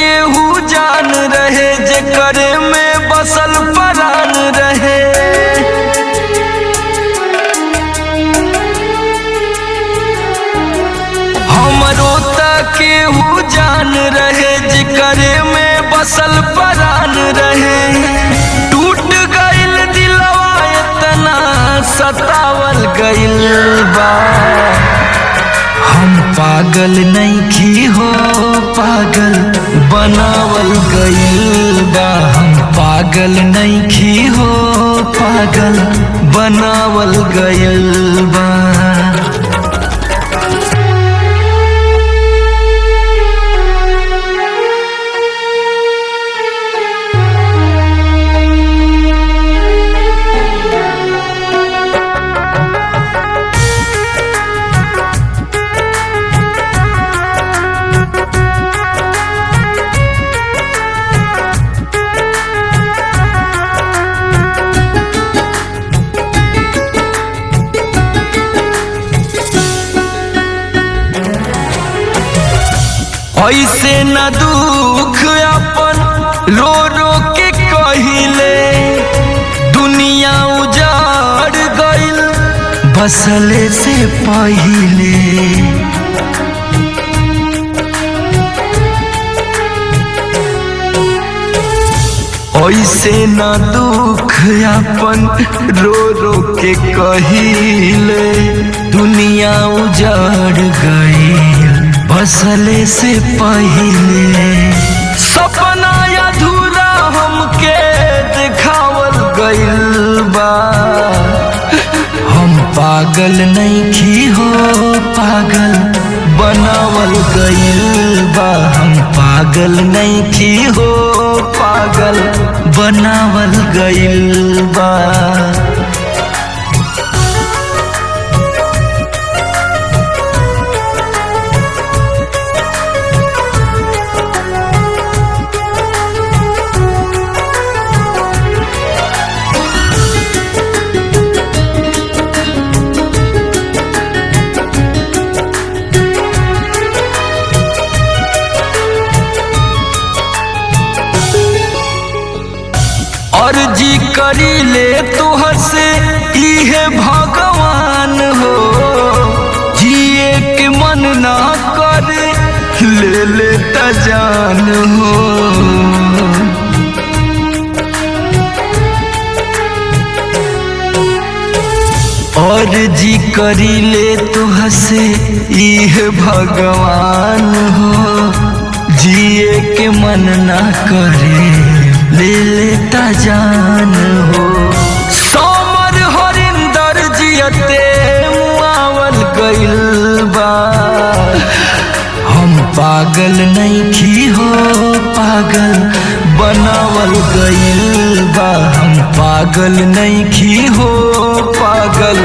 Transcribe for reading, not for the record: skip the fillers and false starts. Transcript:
केहू जान रहे जेकर में बसल परान रहे। हमरो त केहू जान रहे जेकर में बसल परान रहे। टूट गइल दिलवा इतना सतावल गइल बा। हम पागल नइखी हो पागल बनावल गइल बा। हम पागल नइखी हो पागल बनावल गइल बा। ऐसे न दुख अपन रो रो के कहिले। दुनिया उजाड़ गइल बसले से पहिले। ऐसे न दुख अपन रो रो के कहिले। दुनिया उजाड़ गइल बसले से पहिले। सपना अधूरा हमके दिखावल गइल बा। हम पागल नइखी हो पागल बनावल गइल बा। हम पागल नइखी हो पागल बनावल गइल बा। अर्जी करी ले तोहर से इहे भगवान हो। जिए के मन ना करे ले ले त जान हो। अर्जी करी ले तोहर से इहे भगवान हो। जिए के मन ना करे ले लेता जान हो। सोमर हरिंदर जियते मुआवल गइल बा। हम पागल नइखी हो पागल बनावल गइल बा। हम पागल नइखी हो पागल